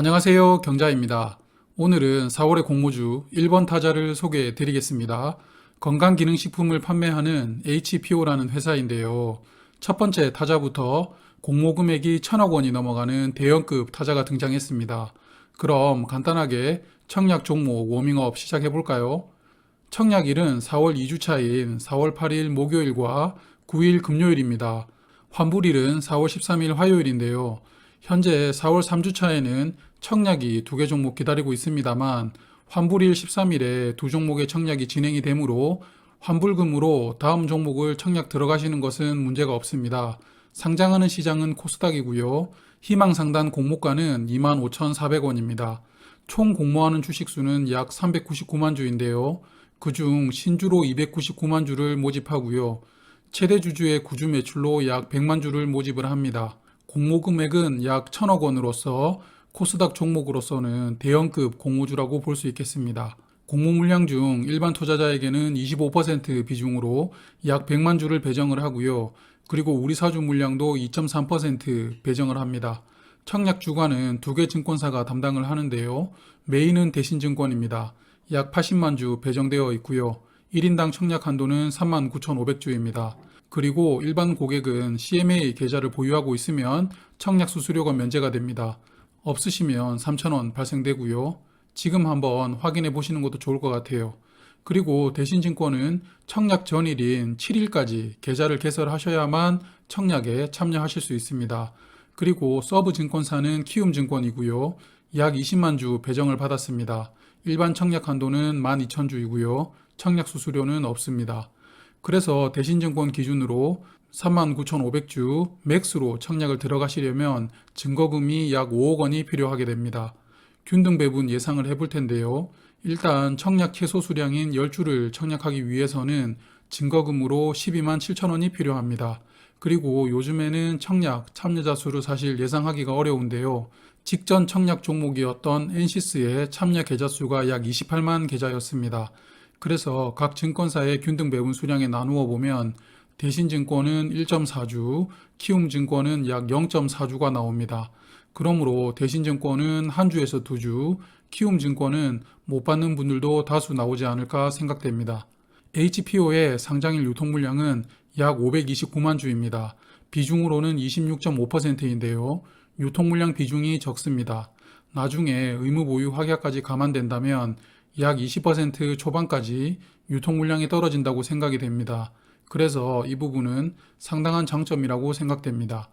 안녕하세요. 경자입니다. 오늘은 4월의 공모주 1번 타자를 소개해 드리겠습니다. 건강기능식품을 판매하는 HPO라는 회사인데요. 첫 번째 타자부터 공모 금액이 1000억 원이 넘어가는 대형급 타자가 등장했습니다. 그럼 간단하게 청약 종목 워밍업 시작해 볼까요? 청약일은 4월 2주차인 4월 8일 목요일과 9일 금요일입니다. 환불일은 4월 13일 화요일인데요. 현재 4월 3주차에는 청약이 2개 종목 기다리고 있습니다만 환불일 13일에 두 종목의 청약이 진행이 되므로 환불금으로 다음 종목을 청약 들어가시는 것은 문제가 없습니다. 상장하는 시장은 코스닥이고요. 희망상단 공모가는 25,400원입니다. 총 공모하는 주식수는 약 399만 주인데요. 그중 신주로 299만 주를 모집하고요. 최대 주주의 구주 매출로 약 100만 주를 모집을 합니다. 공모 금액은 약 1000억 원으로서 코스닥 종목으로서는 대형급 공모주라고 볼 수 있겠습니다. 공모 물량 중 일반 투자자에게는 25% 비중으로 약 100만 주를 배정을 하고요. 그리고 우리 사주 물량도 2.3% 배정을 합니다. 청약 주관은 2개 증권사가 담당을 하는데요. 메인은 대신증권입니다. 약 80만 주 배정되어 있고요. 1인당 청약 한도는 39,500주입니다. 그리고 일반 고객은 CMA 계좌를 보유하고 있으면 청약 수수료가 면제가 됩니다. 없으시면 3,000원 발생되고요. 지금 한번 확인해 보시는 것도 좋을 것 같아요. 그리고 대신증권은 청약 전일인 7일까지 계좌를 개설하셔야만 청약에 참여하실 수 있습니다. 그리고 서브 증권사는 키움증권이고요. 약 20만 주 배정을 받았습니다. 일반 청약 한도는 12,000주이고요. 청약 수수료는 없습니다. 그래서 대신증권 기준으로 39,500주 맥스로 청약을 들어가시려면 증거금이 약 5억 원이 필요하게 됩니다. 균등 배분 예상을 해볼 텐데요. 일단 청약 최소 수량인 10주를 청약하기 위해서는 증거금으로 12만 7천 원이 필요합니다. 그리고 요즘에는 청약 참여자 수를 사실 예상하기가 어려운데요. 직전 청약 종목이었던 엔시스의 참여 계좌 수가 약 28만 계좌였습니다. 그래서 각 증권사의 균등 배분 수량에 나누어 보면 대신증권은 1.4주, 키움증권은 약 0.4주가 나옵니다. 그러므로 대신증권은 한 주에서 2주, 키움증권은 못 받는 분들도 다수 나오지 않을까 생각됩니다. HPO의 상장일 유통물량은 약 529만 주입니다. 비중으로는 26.5%인데요. 유통물량 비중이 적습니다. 나중에 의무보유 확약까지 감안된다면 약 20% 초반까지 유통물량이 떨어진다고 생각이 됩니다. 그래서 이 부분은 상당한 장점이라고 생각됩니다.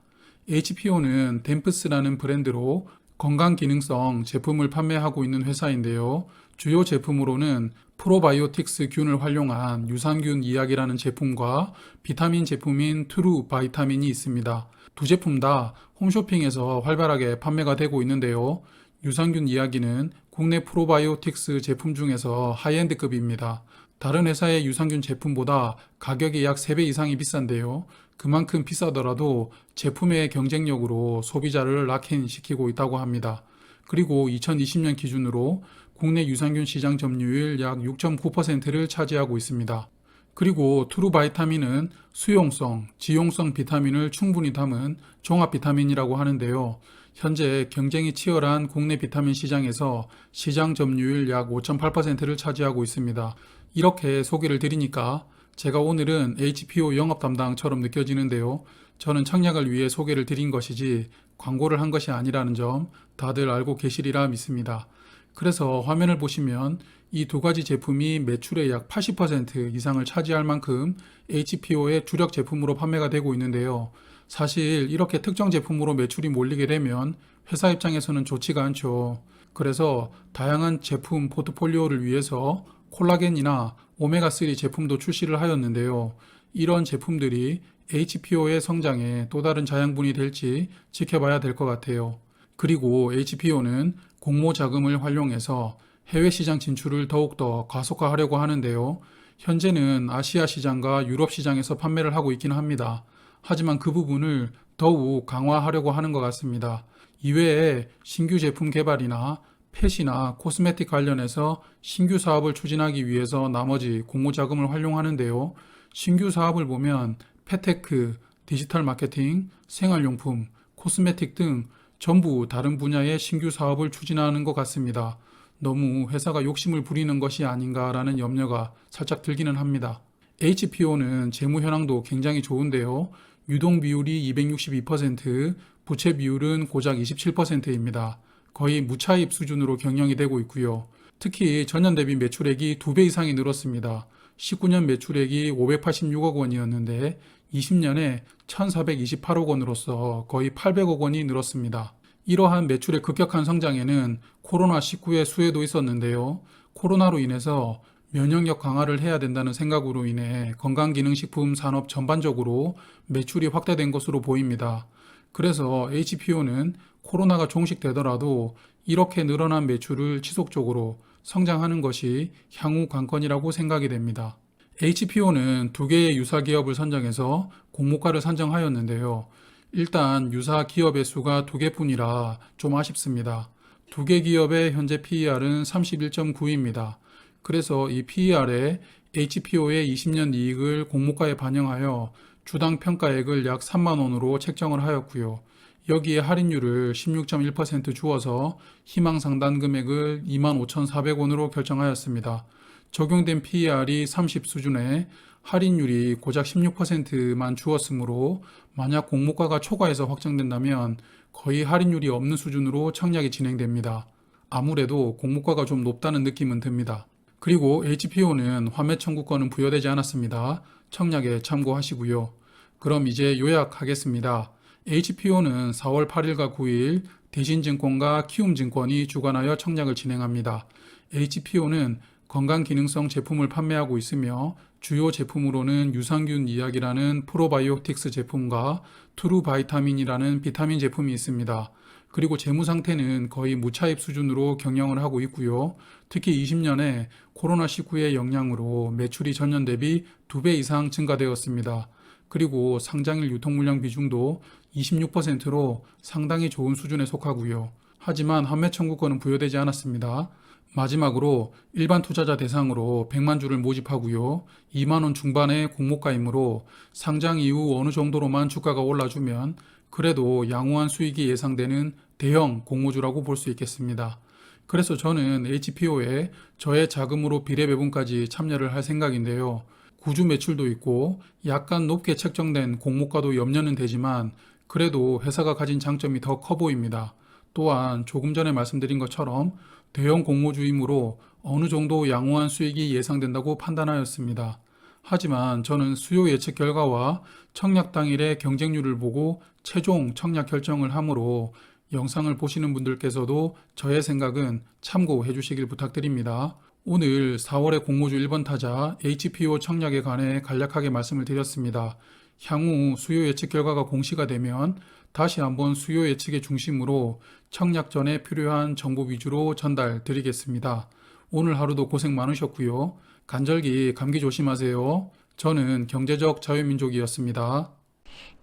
HPO는 댐프스라는 브랜드로 건강기능성 제품을 판매하고 있는 회사인데요. 주요 제품으로는 프로바이오틱스 균을 활용한 유산균 이야기라는 제품과 비타민 제품인 트루 바이타민이 있습니다. 두 제품 다 홈쇼핑에서 활발하게 판매가 되고 있는데요. 유산균 이야기는 국내 프로바이오틱스 제품 중에서 하이엔드급입니다. 다른 회사의 유산균 제품보다 가격이 약 3배 이상이 비싼데요. 그만큼 비싸더라도 제품의 경쟁력으로 소비자를 락인시키고 있다고 합니다. 그리고 2020년 기준으로 국내 유산균 시장 점유율 약 6.9%를 차지하고 있습니다. 그리고 트루바이타민은 수용성, 지용성 비타민을 충분히 담은 종합 비타민이라고 하는데요. 현재 경쟁이 치열한 국내 비타민 시장에서 시장 점유율 약 5.8%를 차지하고 있습니다. 이렇게 소개를 드리니까 제가 오늘은 HPO 영업 담당처럼 느껴지는데요. 저는 청약을 위해 소개를 드린 것이지 광고를 한 것이 아니라는 점 다들 알고 계시리라 믿습니다. 그래서 화면을 보시면 이 두 가지 제품이 매출의 약 80% 이상을 차지할 만큼 HPO의 주력 제품으로 판매가 되고 있는데요. 사실 이렇게 특정 제품으로 매출이 몰리게 되면 회사 입장에서는 좋지가 않죠. 그래서 다양한 제품 포트폴리오를 위해서 콜라겐이나 오메가3 제품도 출시를 하였는데요. 이런 제품들이 HPO의 성장에 또 다른 자양분이 될지 지켜봐야 될 것 같아요. 그리고 HPO는 공모 자금을 활용해서 해외 시장 진출을 더욱더 가속화하려고 하는데요. 현재는 아시아 시장과 유럽 시장에서 판매를 하고 있긴 합니다. 하지만 그 부분을 더욱 강화하려고 하는 것 같습니다. 이외에 신규 제품 개발이나 펫이나 코스메틱 관련해서 신규 사업을 추진하기 위해서 나머지 공모 자금을 활용하는데요. 신규 사업을 보면 펫테크, 디지털 마케팅, 생활용품, 코스메틱 등 전부 다른 분야의 신규 사업을 추진하는 것 같습니다. 너무 회사가 욕심을 부리는 것이 아닌가라는 염려가 살짝 들기는 합니다. HPO는 재무 현황도 굉장히 좋은데요. 유동 비율이 262%, 부채 비율은 고작 27%입니다. 거의 무차입 수준으로 경영이 되고 있고요. 특히 전년 대비 매출액이 2배 이상이 늘었습니다. 19년 매출액이 586억 원이었는데 20년에 1,428억 원으로서 거의 800억 원이 늘었습니다. 이러한 매출의 급격한 성장에는 코로나19의 수혜도 있었는데요. 코로나로 인해서 면역력 강화를 해야 된다는 생각으로 인해 건강기능식품 산업 전반적으로 매출이 확대된 것으로 보입니다. 그래서 HPO는 코로나가 종식되더라도 이렇게 늘어난 매출을 지속적으로 성장하는 것이 향후 관건이라고 생각이 됩니다. HPO는 두 개의 유사 기업을 선정해서 공모가를 산정하였는데요. 일단 유사 기업의 수가 두 개뿐이라 좀 아쉽습니다. 두 개 기업의 현재 PER은 31.9입니다. 그래서 이 PER에 HPO의 20년 이익을 공모가에 반영하여 주당 평가액을 약 3만 원으로 책정을 하였고요. 여기에 할인율을 16.1% 주어서 희망 상단 금액을 25,400원으로 결정하였습니다. 적용된 PER이 30 수준에 할인율이 고작 16%만 주었으므로 만약 공모가가 초과해서 확정된다면 거의 할인율이 없는 수준으로 청약이 진행됩니다. 아무래도 공모가가 좀 높다는 느낌은 듭니다. 그리고 HPO는 환매 청구권은 부여되지 않았습니다. 청약에 참고하시고요. 그럼 이제 요약하겠습니다. HPO는 4월 8일과 9일 대신증권과 키움증권이 주관하여 청약을 진행합니다. HPO는 건강기능성 제품을 판매하고 있으며 주요 제품으로는 유산균 이야기라는 프로바이오틱스 제품과 트루바이타민이라는 비타민 제품이 있습니다. 그리고 재무 상태는 거의 무차입 수준으로 경영을 하고 있고요. 특히 20년에 코로나19의 영향으로 매출이 전년 대비 2배 이상 증가되었습니다. 그리고 상장일 유통물량 비중도 26%로 상당히 좋은 수준에 속하고요. 하지만 환매 청구권은 부여되지 않았습니다. 마지막으로 일반 투자자 대상으로 100만 주를 모집하고요. 2만 원 중반의 공모가이므로 상장 이후 어느 정도로만 주가가 올라주면 그래도 양호한 수익이 예상되는 대형 공모주라고 볼 수 있겠습니다. 그래서 저는 HPO에 저의 자금으로 비례배분까지 참여를 할 생각인데요. 구주 매출도 있고 약간 높게 책정된 공모가도 염려는 되지만 그래도 회사가 가진 장점이 더 커 보입니다. 또한 조금 전에 말씀드린 것처럼 대형 공모주이므로 어느 정도 양호한 수익이 예상된다고 판단하였습니다. 하지만 저는 수요 예측 결과와 청약 당일의 경쟁률을 보고 최종 청약 결정을 하므로 영상을 보시는 분들께서도 저의 생각은 참고해 주시길 부탁드립니다. 오늘 4월의 공모주 1번 타자 HPO 청약에 관해 간략하게 말씀을 드렸습니다. 향후 수요 예측 결과가 공시가 되면 다시 한번 수요 예측의 중심으로 청약 전에 필요한 정보 위주로 전달 드리겠습니다. 오늘 하루도 고생 많으셨고요. 간절기 감기 조심하세요. 저는 경제적 자유민족이었습니다.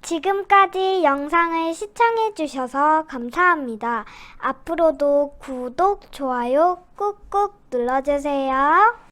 지금까지 영상을 시청해주셔서 감사합니다. 앞으로도 구독, 좋아요 꾹꾹 눌러주세요.